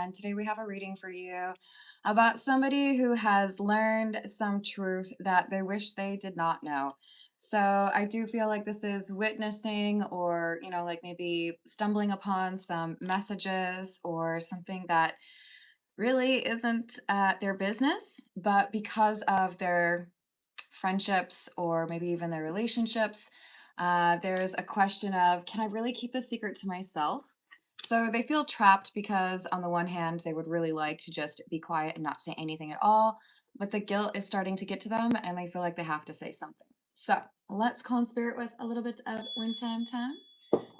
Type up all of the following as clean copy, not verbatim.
and today we have a reading for you about somebody who has learned some truth that they wish they did not know. So I do feel like this is witnessing or, like maybe stumbling upon some messages or something that really isn't their business, but because of their friendships or maybe even their relationships, there's a question of, can I really keep this secret to myself? So they feel trapped because, on the one hand, they would really like to just be quiet and not say anything at all, but the guilt is starting to get to them and they feel like they have to say something. So let's call in spirit with a little bit of wind chime time.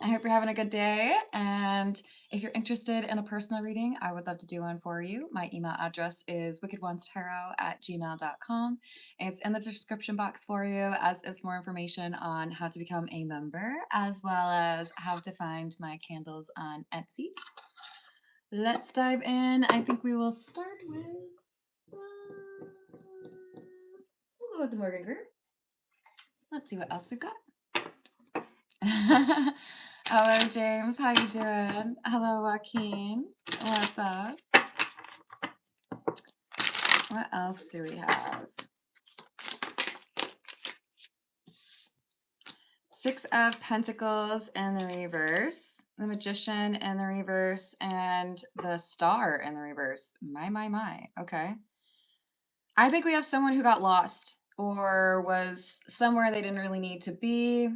I hope you're having a good day. And if you're interested in a personal reading, I would love to do one for you. My email address is wickedonestarot@gmail.com. It's in the description box for you, as is more information on how to become a member, as well as how to find my candles on Etsy. Let's dive in. I think we will start with, we'll go with the Morgan group. Let's see what else we've got. Hello, James. How you doing? Hello, Joaquin. What's up? What else do we have? Six of Pentacles in the reverse, the Magician in the reverse, and the Star in the reverse. My. Okay. I think we have someone who got lost or was somewhere they didn't really need to be.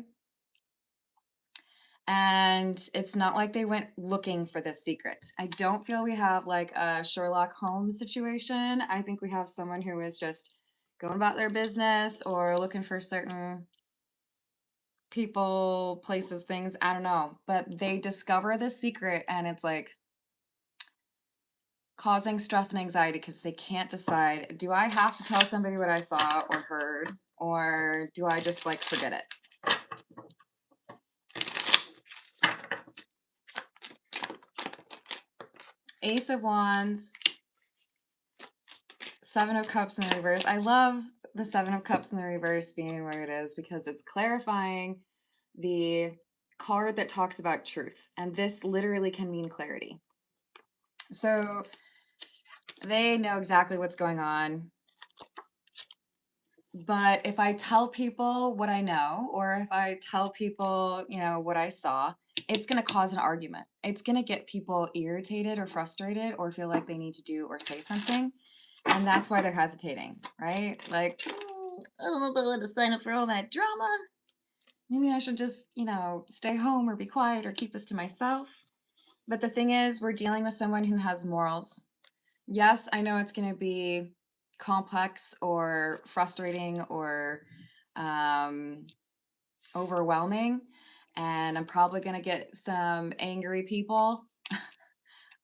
And it's not like they went looking for this secret. I don't feel we have like a Sherlock Holmes situation. I think we have someone who is just going about their business or looking for certain people, places, things. I don't know. But they discover the secret and it's like causing stress and anxiety because they can't decide, do I have to tell somebody what I saw or heard? Or do I just like forget it? Ace of Wands, Seven of Cups in the reverse. I love the Seven of Cups in the reverse being where it is because it's clarifying the card that talks about truth. And this literally can mean clarity. So they know exactly what's going on. But if I tell people what I know, or if I tell people, what I saw, it's going to cause an argument. It's going to get people irritated or frustrated or feel like they need to do or say something. And that's why they're hesitating, right? Like, I don't know if I want to sign up for all that drama. Maybe I should just, stay home or be quiet or keep this to myself. But the thing is, we're dealing with someone who has morals. Yes, I know it's going to be complex or frustrating or overwhelming. And I'm probably going to get some angry people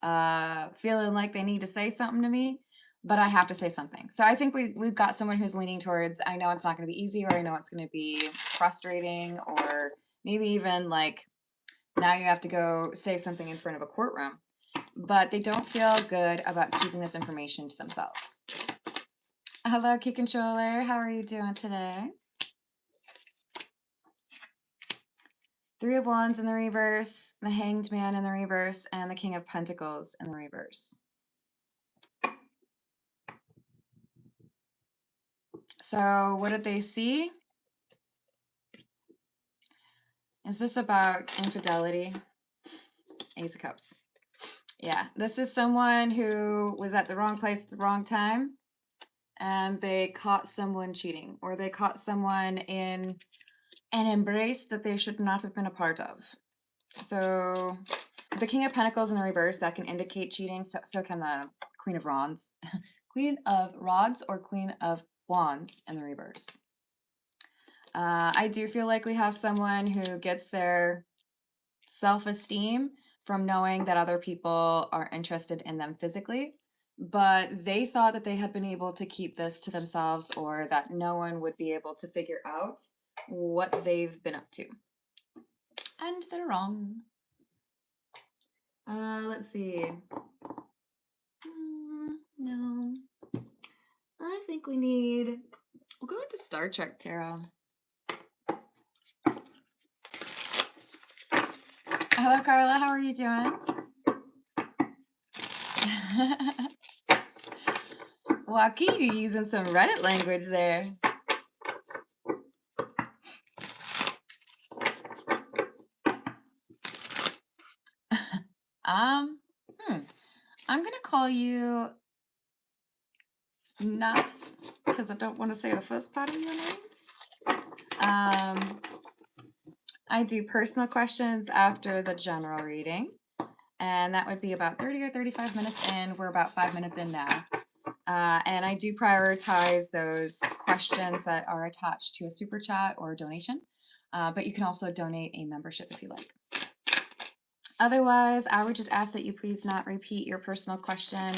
feeling like they need to say something to me, but I have to say something. So I think we've got someone who's leaning towards, I know it's not going to be easy, or I know it's going to be frustrating, or maybe even like now you have to go say something in front of a courtroom, but they don't feel good about keeping this information to themselves. Hello, Key Controller. How are you doing today? Three of Wands in the reverse, the Hanged Man in the reverse, and the King of Pentacles in the reverse. So what did they see? Is this about infidelity? Ace of Cups. Yeah, this is someone who was at the wrong place at the wrong time, and they caught someone cheating, or they caught someone in an embrace that they should not have been a part of. So the King of Pentacles in the reverse, that can indicate cheating. So can the Queen of Wands. Queen of Rods or Queen of Wands in the reverse. I do feel like we have someone who gets their self-esteem from knowing that other people are interested in them physically, but they thought that they had been able to keep this to themselves, or that no one would be able to figure out what they've been up to. And they're wrong. Let's see. No. I think we'll go with the Star Trek Tarot. Hello, Carla. How are you doing? Joaquin, you're using some Reddit language there. I'm gonna call you not, because I don't want to say the first part of your name. I do personal questions after the general reading, and that would be about 30 or 35 minutes in. We're about 5 minutes in now. And I do prioritize those questions that are attached to a super chat or a donation, but you can also donate a membership if you like. Otherwise, I would just ask that you please not repeat your personal question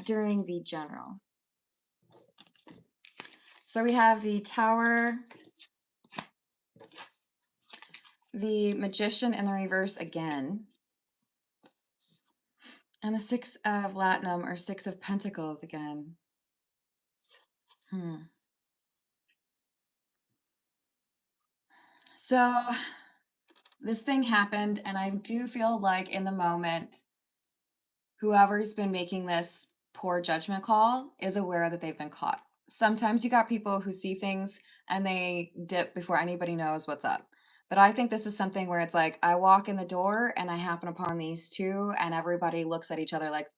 during the general. So we have the Tower, the Magician in the reverse again, and the Six of Latinum or Six of Pentacles again. So this thing happened, and I do feel like in the moment, whoever's been making this poor judgment call is aware that they've been caught. Sometimes you got people who see things and they dip before anybody knows what's up. But I think this is something where it's like, I walk in the door and I happen upon these two, and everybody looks at each other like,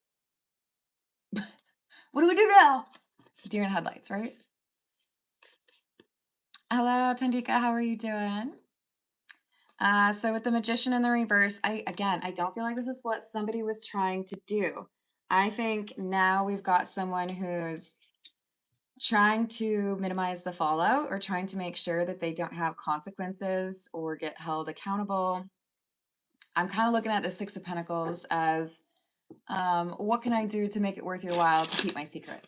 what do we do now? Deer in headlights, right? Hello, Tandika, how are you doing? So with the Magician in the reverse, I don't feel like this is what somebody was trying to do. I think now we've got someone who's trying to minimize the fallout or trying to make sure that they don't have consequences or get held accountable. I'm kind of looking at the Six of Pentacles as, what can I do to make it worth your while to keep my secret?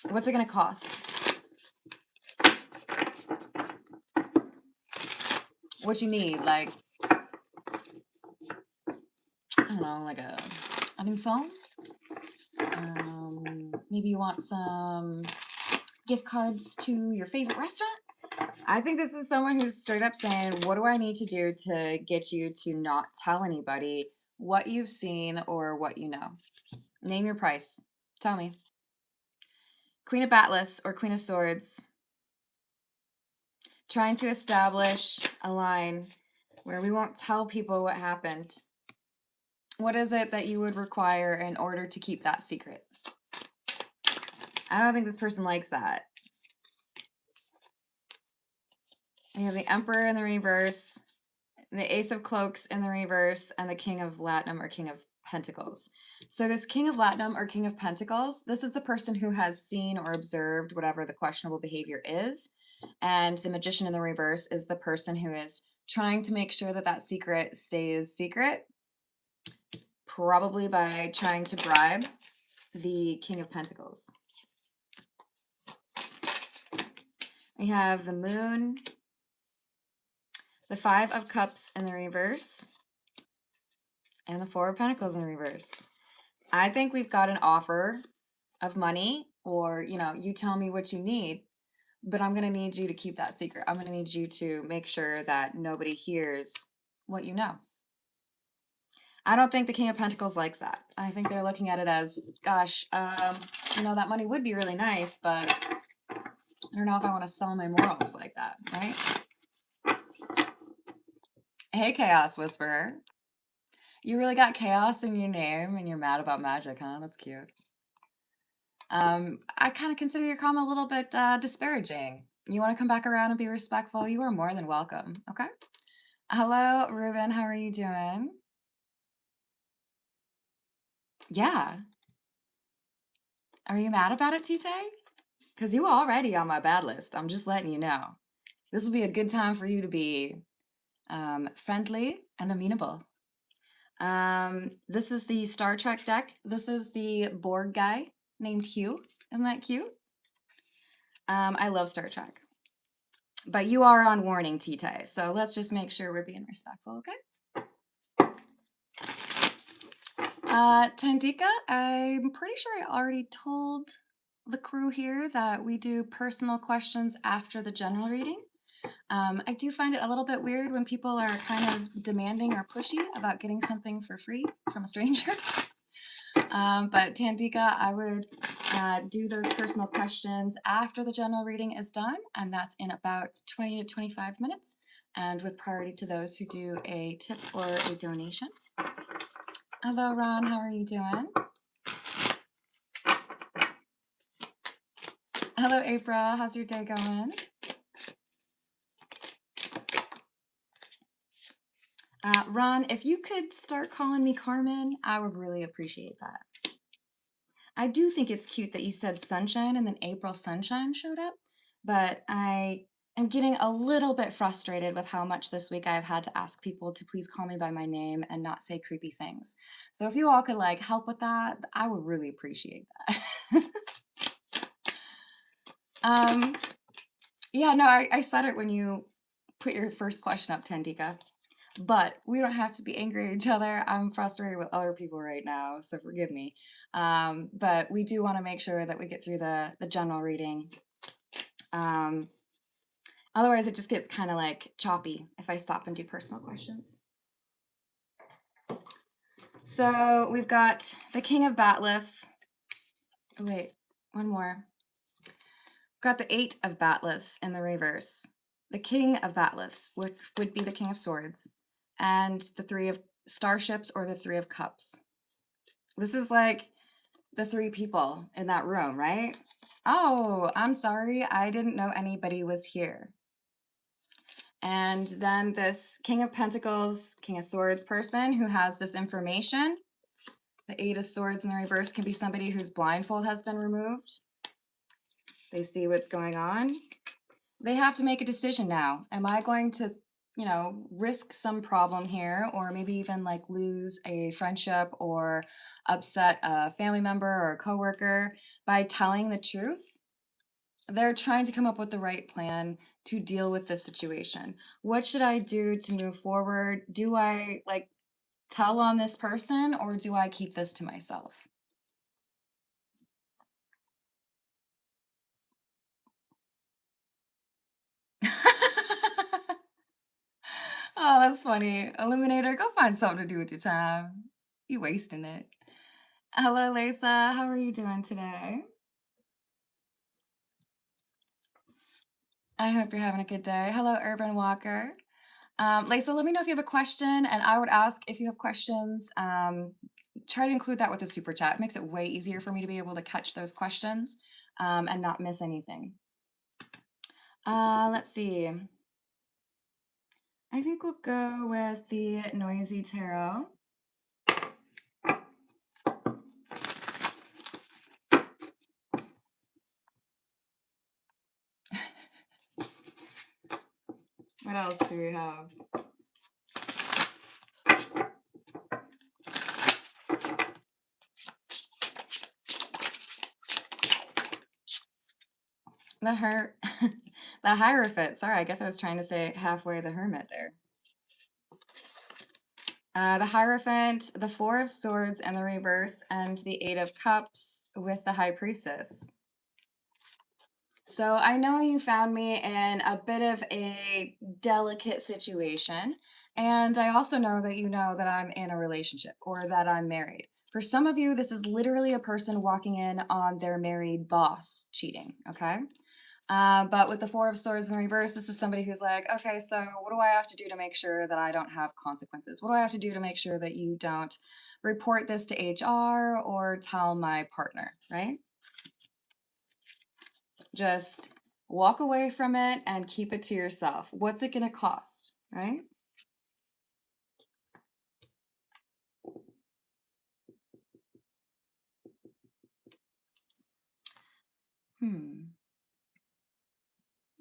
What's it going to cost? What you need, like, I don't know, like a new phone? Maybe you want some gift cards to your favorite restaurant? I think this is someone who's straight up saying, what do I need to do to get you to not tell anybody what you've seen or what you know? Name your price. Tell me. Queen of Batless or Queen of Swords. Trying to establish a line where we won't tell people what happened. What is it that you would require in order to keep that secret? I don't think this person likes that. We have the Emperor in the reverse, the Ace of Cloaks in the reverse, and the King of Latinum or King of Pentacles. So this King of Latinum or King of Pentacles, this is the person who has seen or observed whatever the questionable behavior is. And the Magician in the reverse is the person who is trying to make sure that that secret stays secret, probably by trying to bribe the King of Pentacles. We have the Moon, the Five of Cups in the reverse, and the Four of Pentacles in the reverse. I think we've got an offer of money, or, you know, you tell me what you need, but I'm going to need you to keep that secret. I'm going to need you to make sure that nobody hears what you know. I don't think the King of Pentacles likes that. I think they're looking at it as, gosh, you know, that money would be really nice, but I don't know if I want to sell my morals like that, right? Hey, Chaos Whisperer. You really got chaos in your name and you're mad about magic, huh? That's cute. I kind of consider your comment a little bit disparaging. You want to come back around and be respectful? You are more than welcome, okay? Hello, Ruben. How are you doing? Yeah. Are you mad about it, Tite? Because you already on my bad list. I'm just letting you know. This will be a good time for you to be friendly and amenable. This is the Star Trek deck. This is the Borg guy named Hugh. Isn't that cute? I love Star Trek. But you are on warning, Tite, so let's just make sure we're being respectful, okay? Tandika, I'm pretty sure I already told the crew here that we do personal questions after the general reading. I do find it a little bit weird when people are kind of demanding or pushy about getting something for free from a stranger. But Tandika, I would do those personal questions after the general reading is done, and that's in about 20 to 25 minutes, and with priority to those who do a tip or a donation. Hello, Ron. How are you doing? Hello, April. How's your day going? Ron, if you could start calling me Carmen, I would really appreciate that. I do think it's cute that you said sunshine and then April Sunshine showed up, but I am getting a little bit frustrated with how much this week I've had to ask people to please call me by my name and not say creepy things. So if you all could like help with that, I would really appreciate that. Yeah, no, I said it when you put your first question up, Tandika. But we don't have to be angry at each other. I'm frustrated with other people right now, so forgive me. But we do want to make sure that we get through the general reading. Otherwise, it just gets kind of like choppy if I stop and do personal questions. So we've got the King of Batleths. Oh, wait, one more. We've got the 8 of Batleths in the reverse. The King of Batleths would be the King of Swords, and the 3 of Starships or the 3 of Cups. This is like the 3 people in that room, right? Oh, I'm sorry. I didn't know anybody was here. And then this King of Pentacles, King of Swords person who has this information. The 8 of Swords in the reverse can be somebody whose blindfold has been removed. They see what's going on. They have to make a decision now. Am I going to, risk some problem here, or maybe even like lose a friendship or upset a family member or a coworker by telling the truth? They're trying to come up with the right plan to deal with this situation. What should I do to move forward? Do I like tell on this person, or do I keep this to myself? Oh, that's funny. Illuminator, go find something to do with your time. You wasting it. Hello, Lisa. How are you doing today? I hope you're having a good day. Hello, Urban Walker. Lisa, let me know if you have a question, and I would ask if you have questions. Try to include that with the super chat. It makes it way easier for me to be able to catch those questions and not miss anything. Let's see. I think we'll go with the Noisy Tarot. What else do we have? The Hierophant. Sorry, I guess I was trying to say halfway the Hermit there. The Hierophant, the 4 of Swords and the reverse, and the 8 of Cups with the High Priestess. So I know you found me in a bit of a delicate situation, and I also know that you know that I'm in a relationship or that I'm married. For some of you, this is literally a person walking in on their married boss cheating, okay? But with the 4 of Swords in reverse, this is somebody who's like, okay, so what do I have to do to make sure that I don't have consequences? What do I have to do to make sure that you don't report this to HR or tell my partner, right? Just walk away from it and keep it to yourself. What's it going to cost, right?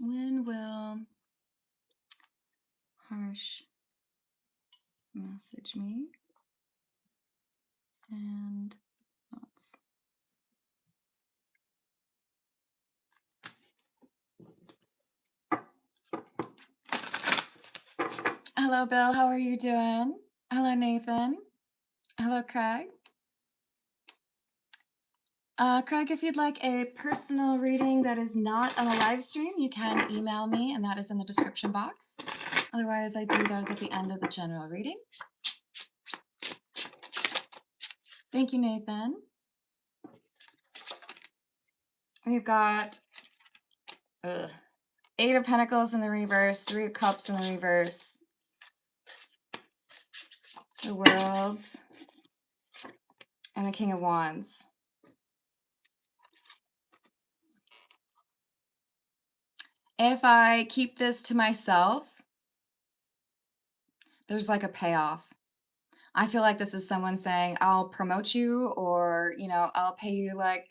When will Harsh message me? And thoughts. Hello, Bill. How are you doing? Hello, Nathan. Hello, Craig. Craig, if you'd like a personal reading that is not on a live stream, you can email me, and that is in the description box. Otherwise, I do those at the end of the general reading. Thank you, Nathan. We've got Eight of Pentacles in the reverse, Three of Cups in the reverse, the World, and the King of Wands. If I keep this to myself, there's like a payoff. I feel like this is someone saying, I'll promote you, or, you know, I'll pay you like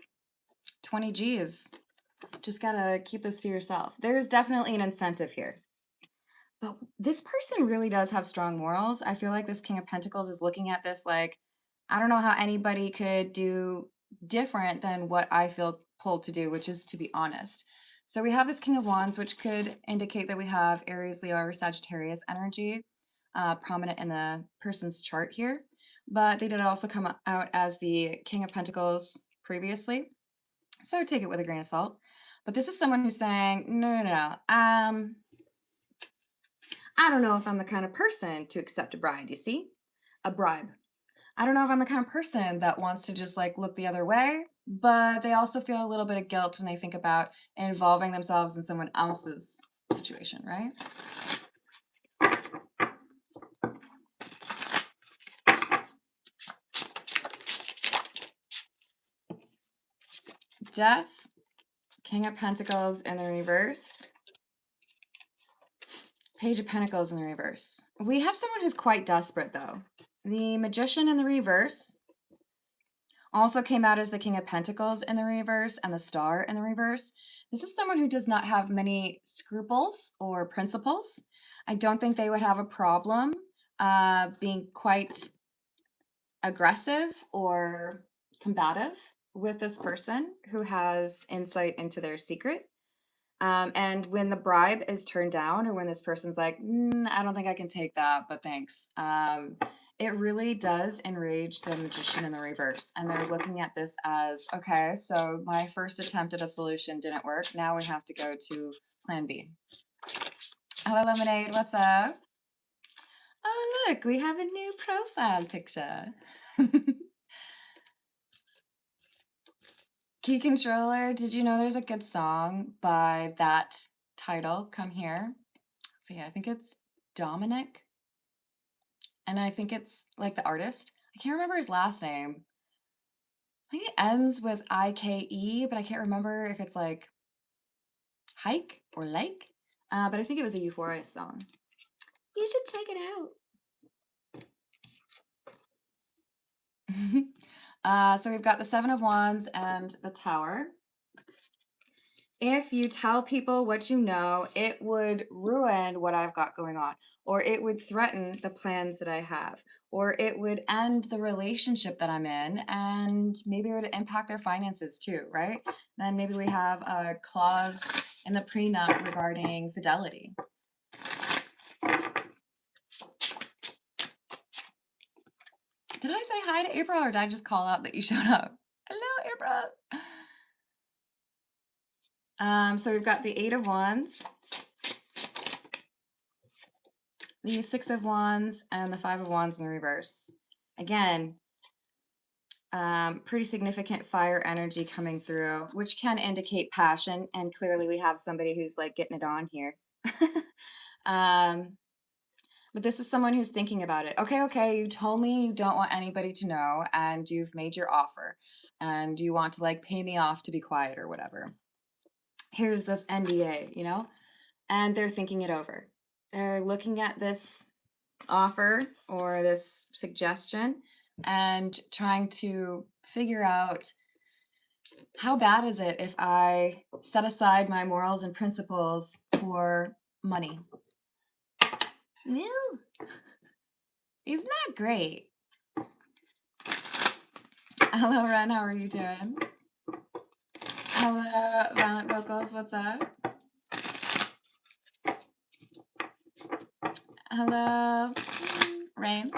20 G's. Just gotta keep this to yourself. There's definitely an incentive here. But this person really does have strong morals. I feel like this King of Pentacles is looking at this like, I don't know how anybody could do different than what I feel pulled to do, which is to be honest. So we have this King of Wands, which could indicate that we have Aries, Leo, or Sagittarius energy prominent in the person's chart here. But they did also come out as the King of Pentacles previously. So take it with a grain of salt. But this is someone who's saying, no. I don't know if I'm the kind of person to accept a bribe, you see? A bribe. I don't know if I'm the kind of person that wants to just like look the other way, but they also feel a little bit of guilt when they think about involving themselves in someone else's situation, right? Death, King of Pentacles in the reverse, Page of Pentacles in the reverse. We have someone who's quite desperate though. The Magician in the reverse also came out as the King of Pentacles in the reverse and the Star in the reverse. This is someone who does not have many scruples or principles. I don't think they would have a problem being quite aggressive or combative with this person who has insight into their secret. And when the bribe is turned down, or when this person's like, I don't think I can take that, but thanks. It really does enrage the Magician in the reverse. And they're looking at this as, okay, so my first attempt at a solution didn't work. Now we have to go to plan B. Hello, Lemonade. What's up? Oh, look, we have a new profile picture. Key Controller, did you know there's a good song by that title? Come here. So yeah, I think it's Dominic. And I think it's like the artist. I can't remember his last name. I think it ends with IKE, but I can't remember if it's like hike or lake. But I think it was a Euphoria song. You should check it out. So we've got the Seven of Wands and the Tower. If you tell people what you know, it would ruin what I've got going on, or it would threaten the plans that I have, or it would end the relationship that I'm in, and maybe it would impact their finances too, right? Then maybe we have a clause in the prenup regarding fidelity. Did I say hi to April, or did I just call out that you showed up? Hello, April. So we've got the Eight of Wands, the Six of Wands, and the Five of Wands in the reverse. Again, pretty significant fire energy coming through, which can indicate passion, and clearly we have somebody who's like getting it on here. But this is someone who's thinking about it. Okay, you told me you don't want anybody to know, and you've made your offer, and you want to like pay me off to be quiet or whatever. Here's this NDA, you know? And they're thinking it over. They're looking at this offer or this suggestion and trying to figure out, how bad is it if I set aside my morals and principles for money? No, it's not great. Hello, Ren. How are you doing? Hello, Violent Vocals. What's up? Hello, Rain.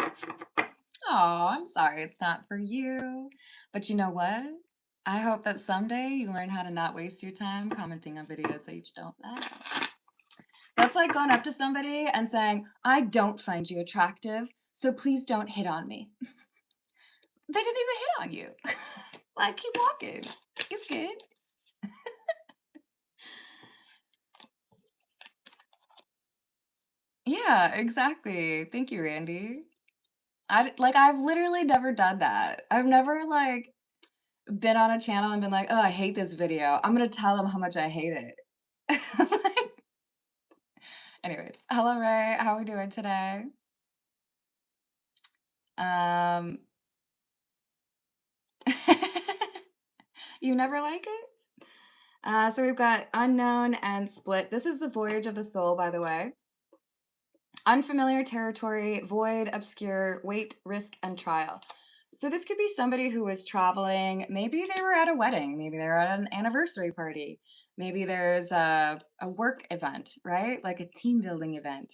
Oh, I'm sorry it's not for you. But you know what? I hope that someday you learn how to not waste your time commenting on videos that you don't like. That's like going up to somebody and saying, I don't find you attractive, so please don't hit on me. They didn't even hit on you. Like, keep walking. It's good. Yeah, exactly. Thank you, Randy. I've literally never done that. I've never like been on a channel and been like, oh, I hate this video. I'm gonna tell them how much I hate it. Like, anyways, hello Ray, how are we doing today? Um, you never like it? So we've got unknown and split. This is the voyage of the soul, by the way. Unfamiliar territory, void, obscure, wait, risk, and trial. So this could be somebody who was traveling. Maybe they were at a wedding. Maybe they were at an anniversary party. Maybe there's a work event, right? Like a team building event.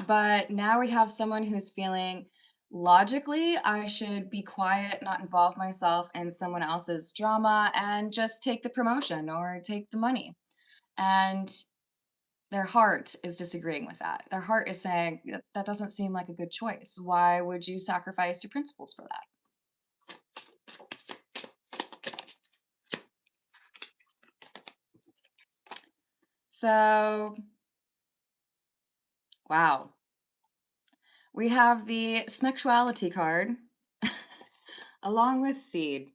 But now we have someone who's feeling logically, I should be quiet, not involve myself in someone else's drama, and just take the promotion or take the money. And their heart is disagreeing with that. Their heart is saying, that doesn't seem like a good choice. Why would you sacrifice your principles for that? So, wow. We have the Smexuality card along with Seed.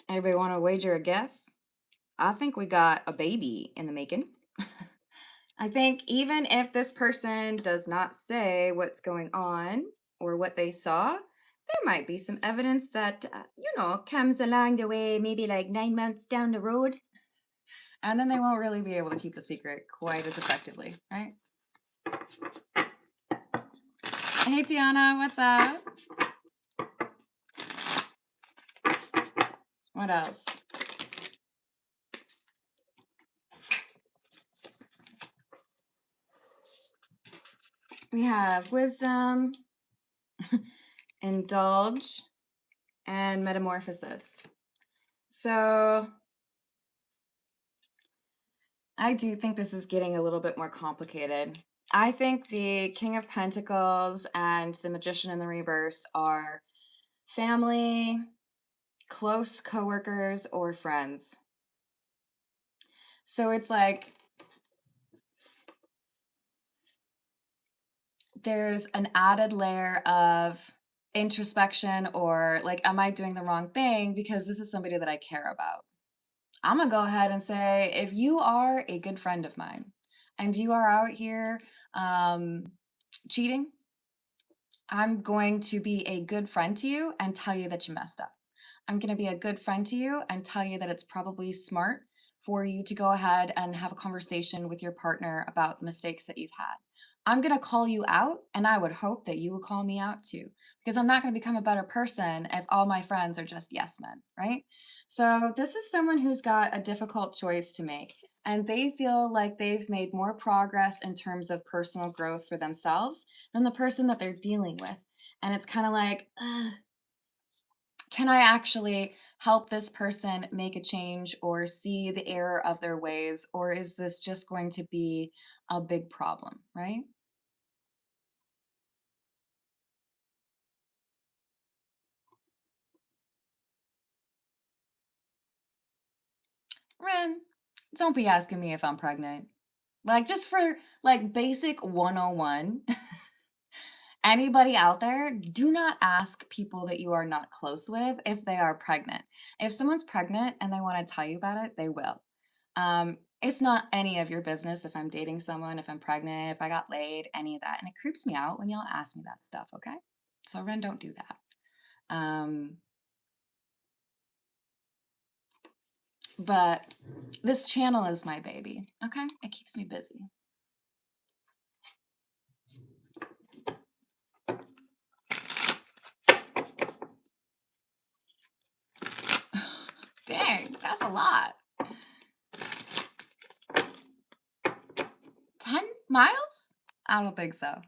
Anybody want to wager a guess? I think we got a baby in the making. I think even if this person does not say what's going on or what they saw, there might be some evidence that, comes along the way, maybe like 9 months down the road. And then they won't really be able to keep the secret quite as effectively, right? Hey, Tiana, what's up? What else? We have wisdom, indulge, and metamorphosis. So I do think this is getting a little bit more complicated. I think the King of Pentacles and the Magician in the Reverse are family, close coworkers, or friends. So it's like there's an added layer of introspection or like, am I doing the wrong thing? Because this is somebody that I care about. I'm going to go ahead and say, if you are a good friend of mine and you are out here cheating, I'm going to be a good friend to you and tell you that you messed up. I'm going to be a good friend to you and tell you that it's probably smart for you to go ahead and have a conversation with your partner about the mistakes that you've had. I'm going to call you out, and I would hope that you will call me out too, because I'm not going to become a better person if all my friends are just yes men, right? So this is someone who's got a difficult choice to make, and they feel like they've made more progress in terms of personal growth for themselves than the person that they're dealing with. And it's kind of like, can I actually help this person make a change or see the error of their ways? Or is this just going to be a big problem, right? Ren, don't be asking me if I'm pregnant. Like, just for like basic 101. Anybody out there, do not ask people that you are not close with if they are pregnant. If someone's pregnant and they want to tell you about it, they will. It's not any of your business if I'm dating someone, if I'm pregnant, if I got laid, any of that. And it creeps me out when y'all ask me that stuff, okay? So, Ren, don't do that. But this channel is my baby, okay? It keeps me busy. Dang, that's a lot. 10 miles? I don't think so.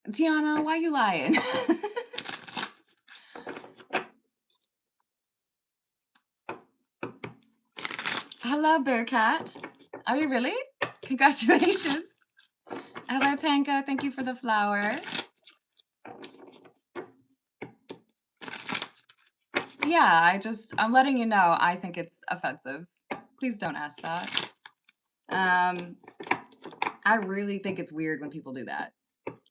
Tiana, why you lying? Hello, Bearcat. Are you really? Congratulations. Hello, Tanka. Thank you for the flower. Yeah, I'm letting you know I think it's offensive. Please don't ask that. I really think it's weird when people do that.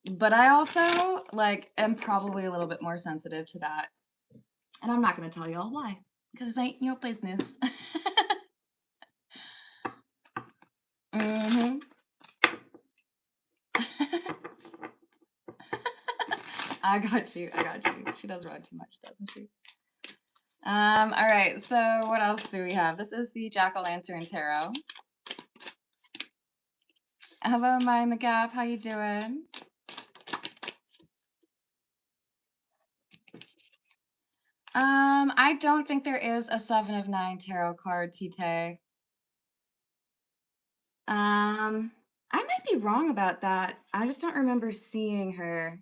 But I also, like, am probably a little bit more sensitive to that. And I'm not going to tell you all why, because it ain't your business. Mm-hmm. I got you. I got you. She does run too much, doesn't she? All right. So what else do we have? This is the Jack-o'-lantern tarot. Hello, Mind the Gap. How you doing? I don't think there is a 7 of 9 tarot card, Tite. I might be wrong about that. I just don't remember seeing her.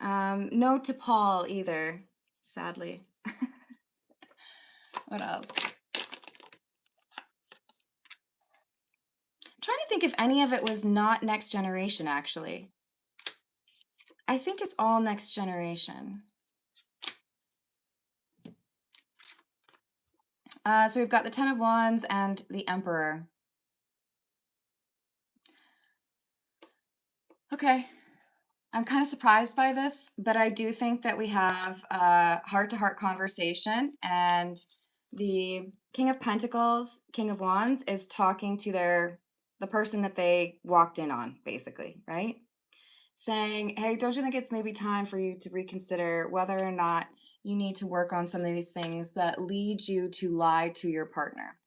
No to Paul either, sadly. What else? I'm trying to think if any of it was not Next Generation, actually. I think it's all Next Generation. So we've got the 10 of Wands and the Emperor. Okay. I'm kind of surprised by this, but I do think that we have a heart-to-heart conversation, and the King of Pentacles, King of Wands, is talking to the person that they walked in on, basically, right? Saying, hey, don't you think it's maybe time for you to reconsider whether or not you need to work on some of these things that lead you to lie to your partner?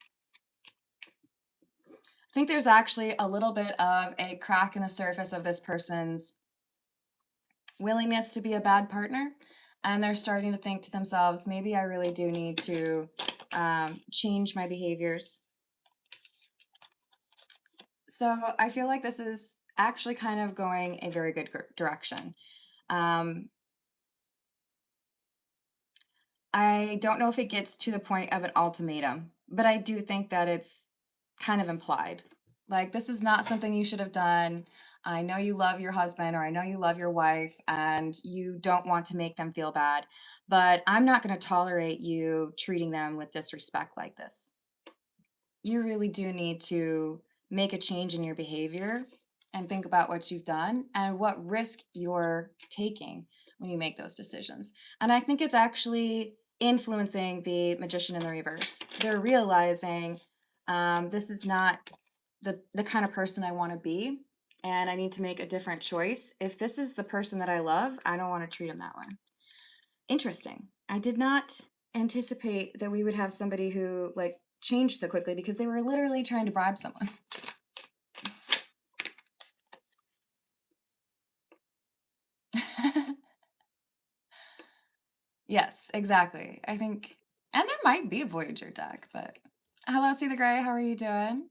I think there's actually a little bit of a crack in the surface of this person's willingness to be a bad partner, and they're starting to think to themselves, maybe I really do need to change my behaviors. So I feel like this is actually kind of going a very good direction. I don't know if it gets to the point of an ultimatum, but I do think that it's kind of implied. Like, this is not something you should have done. I know you love your husband, or I know you love your wife, and you don't want to make them feel bad, but I'm not going to tolerate you treating them with disrespect like this. You really do need to make a change in your behavior and think about what you've done and what risk you're taking when you make those decisions. And I think it's actually influencing the Magician in the reverse. They're realizing this is not the kind of person I want to be, and I need to make a different choice. If this is the person that I love, I don't want to treat him that way. Interesting. I did not anticipate that we would have somebody who like changed so quickly, because they were literally trying to bribe someone. Yes, exactly. I think, and there might be a Voyager deck, but hello, See the Gray. How are you doing?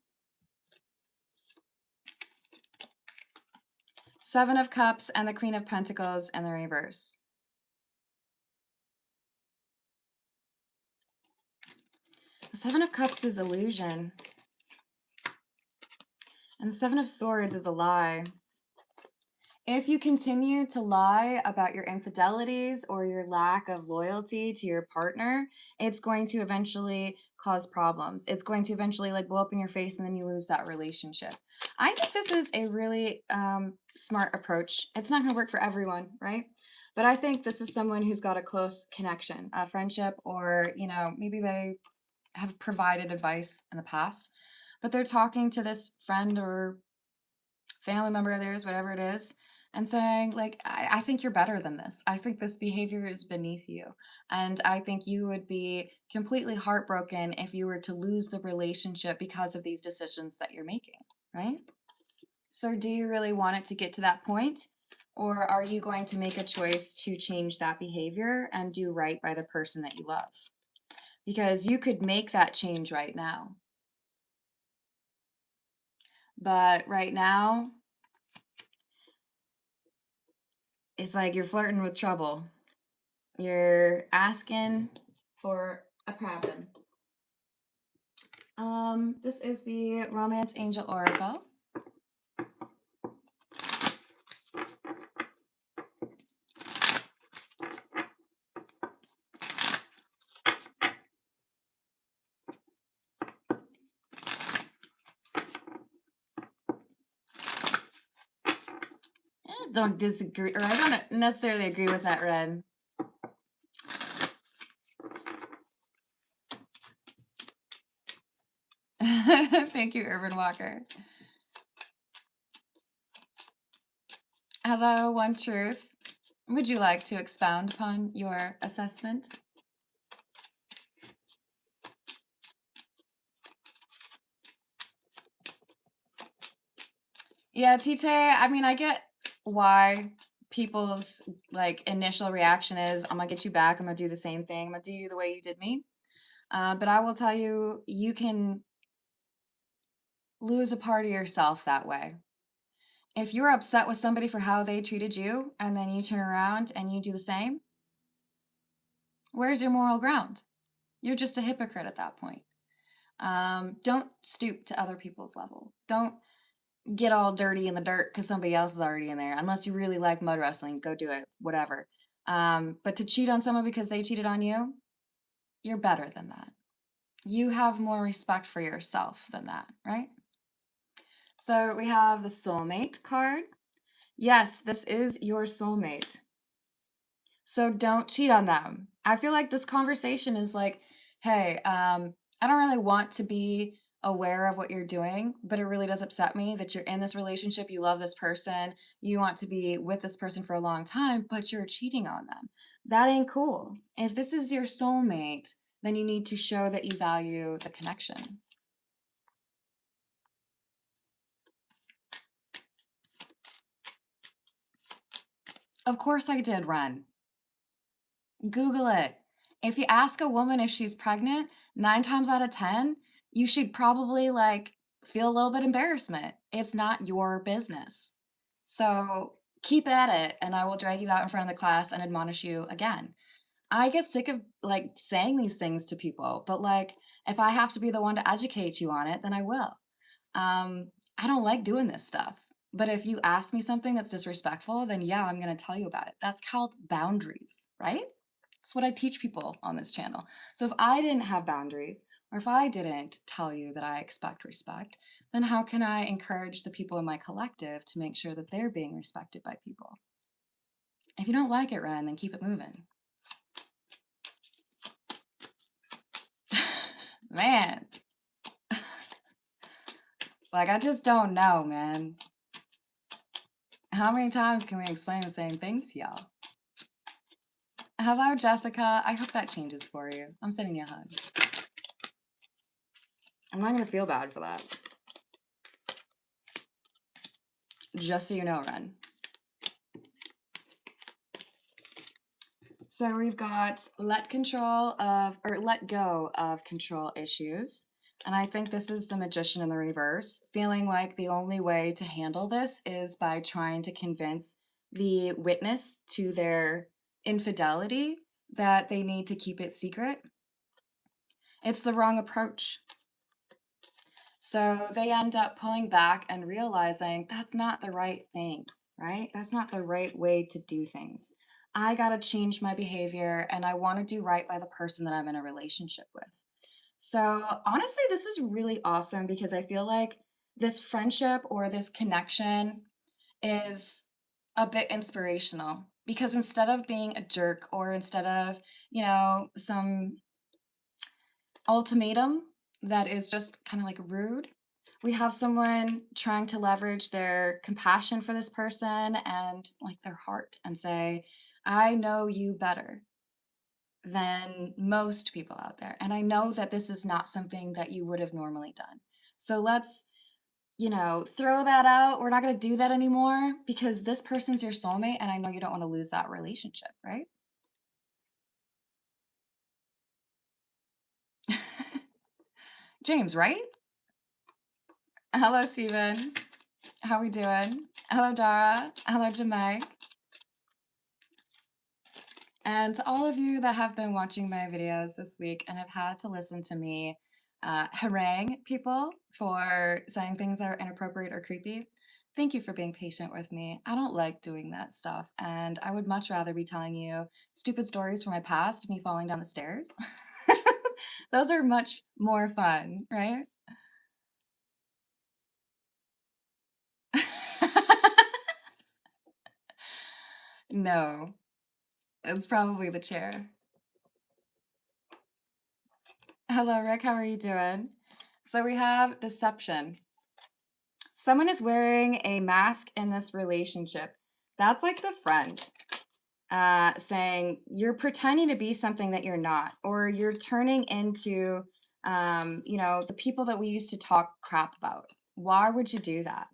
7 of Cups and the Queen of Pentacles in the reverse. The 7 of Cups is illusion. And the 7 of Swords is a lie. If you continue to lie about your infidelities or your lack of loyalty to your partner, it's going to eventually cause problems. It's going to eventually like blow up in your face, and then you lose that relationship. I think this is a really smart approach. It's not going to work for everyone, right? But I think this is someone who's got a close connection, a friendship, or, you know, maybe they have provided advice in the past, but they're talking to this friend or family member of theirs, whatever it is, and saying, like, I think you're better than this. I think this behavior is beneath you. And I think you would be completely heartbroken if you were to lose the relationship because of these decisions that you're making, right? So do you really want it to get to that point? Or are you going to make a choice to change that behavior and do right by the person that you love? Because you could make that change right now. But right now, it's like you're flirting with trouble. You're asking for a problem. This is the Romance Angel Oracle. don't disagree, or I don't necessarily agree with that, Ren. Thank you, Urban Walker. Hello, One Truth. Would you like to expound upon your assessment? Yeah, Tite, I mean, I get why people's like initial reaction is, I'm gonna get you back, I'm gonna do the same thing, I'm gonna do you the way you did me. But I will tell you, you can lose a part of yourself that way. If you're upset with somebody for how they treated you, and then you turn around and you do the same, where's your moral ground? You're just a hypocrite at that point. Don't stoop to other people's level. Don't get all dirty in the dirt because somebody else is already in there. Unless you really like mud wrestling, go do it, whatever. But to cheat on someone because they cheated on you, you're better than that. You have more respect for yourself than that, right? So we have the soulmate card. Yes, this is your soulmate. So don't cheat on them. I feel like this conversation is like, hey, I don't really want to be aware of what you're doing, but it really does upset me that you're in this relationship, you love this person, you want to be with this person for a long time, but you're cheating on them. That ain't cool. If this is your soulmate, then you need to show that you value the connection. Of course I did, Ren. Google it. If you ask a woman if she's pregnant, 9 times out of 10, you should probably like feel a little bit embarrassment. It's not your business. So keep at it, and I will drag you out in front of the class and admonish you again. I get sick of like saying these things to people, but like if I have to be the one to educate you on it, then I will. I don't like doing this stuff. But if you ask me something that's disrespectful, then yeah, I'm going to tell you about it. That's called boundaries, right? That's what I teach people on this channel. So if I didn't have boundaries, or if I didn't tell you that I expect respect, then how can I encourage the people in my collective to make sure that they're being respected by people? If you don't like it, Ren, then keep it moving. Man. Like, I just don't know, man. How many times can we explain the same things to y'all? Hello, Jessica. I hope that changes for you. I'm sending you a hug. I'm not going to feel bad for that. Just so you know, Ren. So we've got let go of control issues. And I think this is the Magician in the reverse, feeling like the only way to handle this is by trying to convince the witness to their infidelity that they need to keep it secret. It's the wrong approach. So they end up pulling back and realizing that's not the right thing, right? That's not the right way to do things. I got to change my behavior and I want to do right by the person that I'm in a relationship with. So honestly, this is really awesome because I feel like this friendship or this connection is a bit inspirational because instead of being a jerk or instead of, some ultimatum that is just kind of like rude, we have someone trying to leverage their compassion for this person and like their heart and say, I know you better than most people out there. And I know that this is not something that you would have normally done. So let's, throw that out. We're not going to do that anymore because this person's your soulmate and I know you don't want to lose that relationship, right? James, right? Hello, Steven. How we doing? Hello, Dara. Hello, Jamai. And to all of you that have been watching my videos this week and have had to listen to me harangue people for saying things that are inappropriate or creepy, thank you for being patient with me. I don't like doing that stuff, and I would much rather be telling you stupid stories from my past, me falling down the stairs. Those are much more fun, right? No, it's probably the chair. Hello, Rick. How are you doing? So we have deception. Someone is wearing a mask in this relationship. That's like the friend saying you're pretending to be something that you're not, or you're turning into, the people that we used to talk crap about. Why would you do that?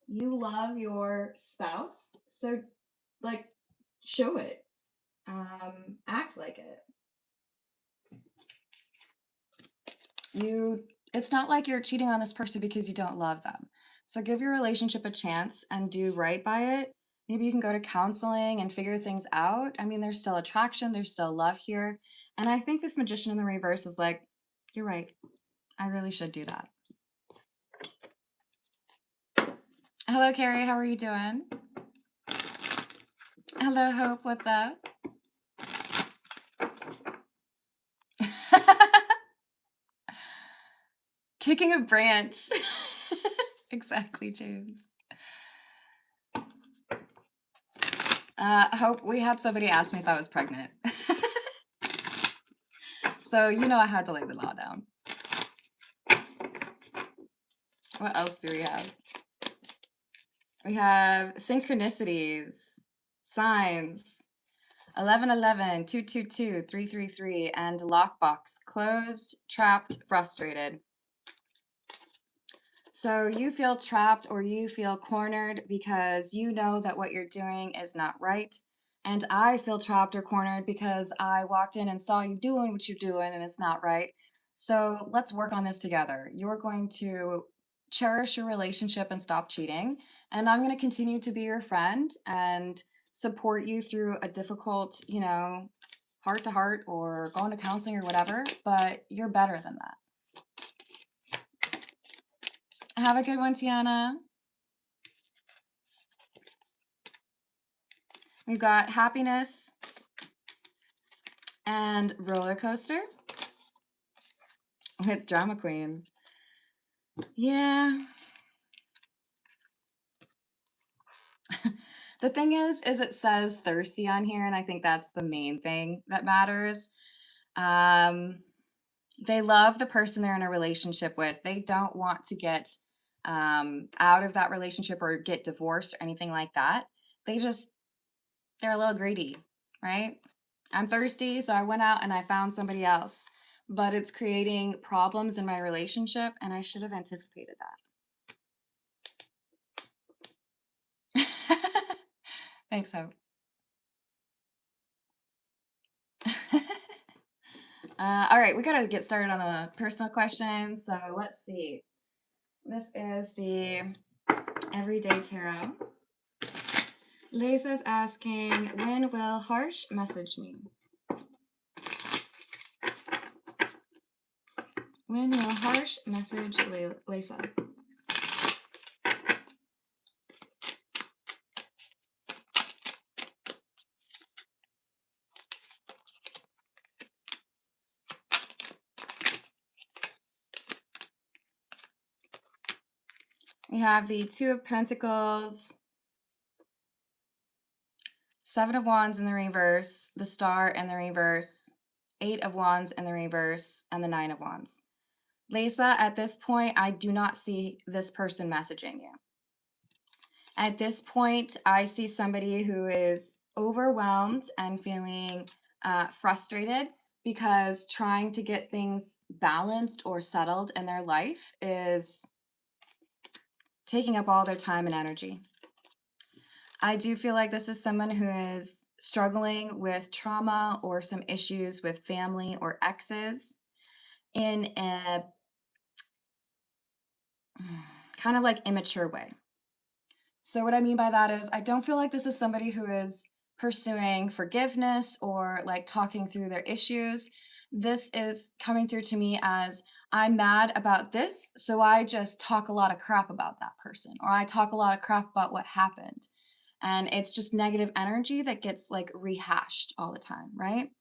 You love your spouse, so like show it. Act like it. It's not like you're cheating on this person because you don't love them. So give your relationship a chance and do right by it. Maybe you can go to counseling and figure things out. I mean, there's still attraction, there's still love here. And I think this magician in the reverse is like, you're right. I really should do that. Hello, Carrie. How are you doing? Hello, Hope. What's up? Kicking a branch. Exactly, James. Hope, we had somebody ask me if I was pregnant. So, I had to lay the law down. What else do we have? We have synchronicities, signs, 1111, 222, 333, and lockbox, closed, trapped, frustrated. So you feel trapped or you feel cornered because you know that what you're doing is not right. And I feel trapped or cornered because I walked in and saw you doing what you're doing and it's not right. So let's work on this together. You're going to cherish your relationship and stop cheating. And I'm going to continue to be your friend and support you through a difficult, heart to heart or going to counseling or whatever. But you're better than that. Have a good one, Tiana. We've got happiness and roller coaster with drama queen. Yeah. The thing is it says thirsty on here, and I think that's the main thing that matters. They love the person they're in a relationship with. They don't want to get out of that relationship or get divorced or anything like that. They're a little greedy, right? I'm thirsty, so I went out and I found somebody else, but it's creating problems in my relationship, and I should have anticipated that. Thanks, Hope. All right, we got to get started on the personal questions. So let's see. This is the Everyday Tarot. Lisa's asking, when will Harsh message me? When will Harsh message Lisa? We have the Two of Pentacles, Seven of Wands in the reverse, the Star in the reverse, Eight of Wands in the reverse, and the Nine of Wands. Lisa, at this point, I do not see this person messaging you. At this point, I see somebody who is overwhelmed and feeling frustrated because trying to get things balanced or settled in their life is taking up all their time and energy. I do feel like this is someone who is struggling with trauma or some issues with family or exes in a kind of like immature way. So what I mean by that is I don't feel like this is somebody who is pursuing forgiveness or like talking through their issues. This is coming through to me as I'm mad about this, so I just talk a lot of crap about that person, or I talk a lot of crap about what happened. And it's just negative energy that gets like rehashed all the time, right?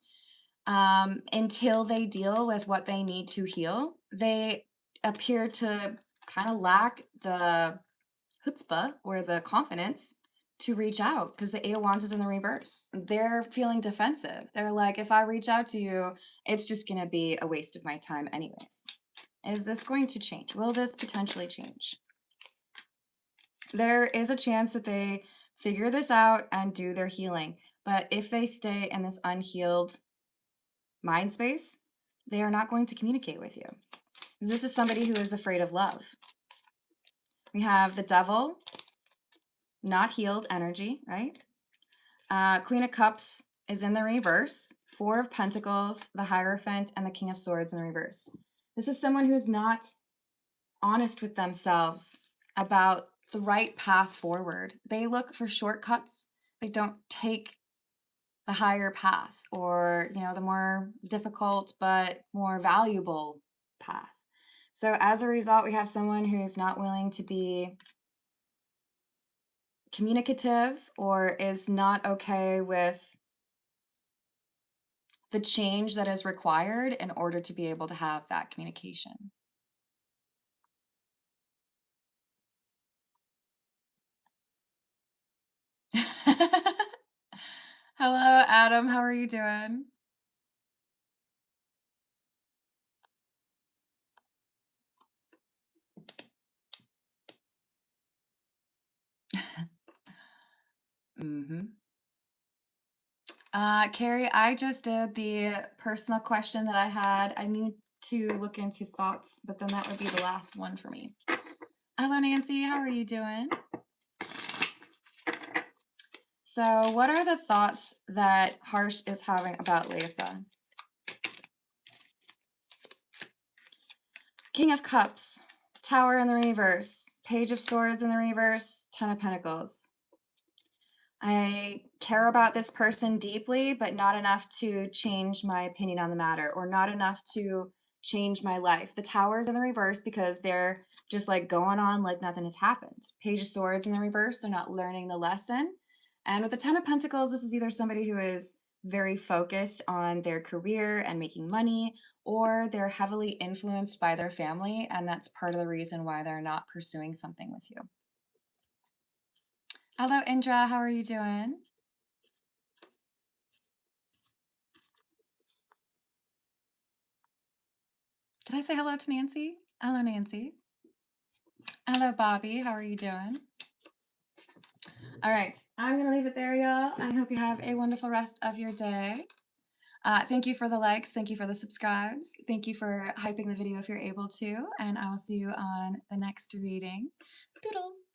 Until they deal with what they need to heal, they appear to kind of lack the chutzpah or the confidence to reach out because the Eight of Wands is in the reverse. They're feeling defensive. They're like, if I reach out to you, it's just going to be a waste of my time anyways. Is this going to change? Will this potentially change? There is a chance that they figure this out and do their healing. But if they stay in this unhealed mind space, they are not going to communicate with you. This is somebody who is afraid of love. We have the Devil, not healed energy, right? Queen of Cups is in the reverse. Four of Pentacles, the Hierophant, and the King of Swords in the reverse. This is someone who's not honest with themselves about the right path forward. They look for shortcuts. They don't take the higher path or, the more difficult but more valuable path. So as a result, we have someone who's not willing to be communicative or is not okay with the change that is required in order to be able to have that communication. Hello, Adam. How are you doing? Mm-hmm. Carrie, I just did the personal question that I had. I need to look into thoughts, but then that would be the last one for me. Hello, Nancy. How are you doing? So, what are the thoughts that Harsh is having about Lisa? King of Cups, Tower in the reverse, Page of Swords in the reverse, Ten of Pentacles. I care about this person deeply, but not enough to change my opinion on the matter, or not enough to change my life. The Tower's in the reverse because they're just like going on like nothing has happened. Page of Swords in the reverse, they're not learning the lesson. And with the Ten of Pentacles, this is either somebody who is very focused on their career and making money, or they're heavily influenced by their family, and that's part of the reason why they're not pursuing something with you. Hello, Indra. How are you doing? Did I say hello to Nancy? Hello, Nancy. Hello, Bobby. How are you doing? All right. I'm going to leave it there, y'all. I hope you have a wonderful rest of your day. Thank you for the likes. Thank you for the subscribes. Thank you for hyping the video if you're able to. And I will see you on the next reading. Doodles.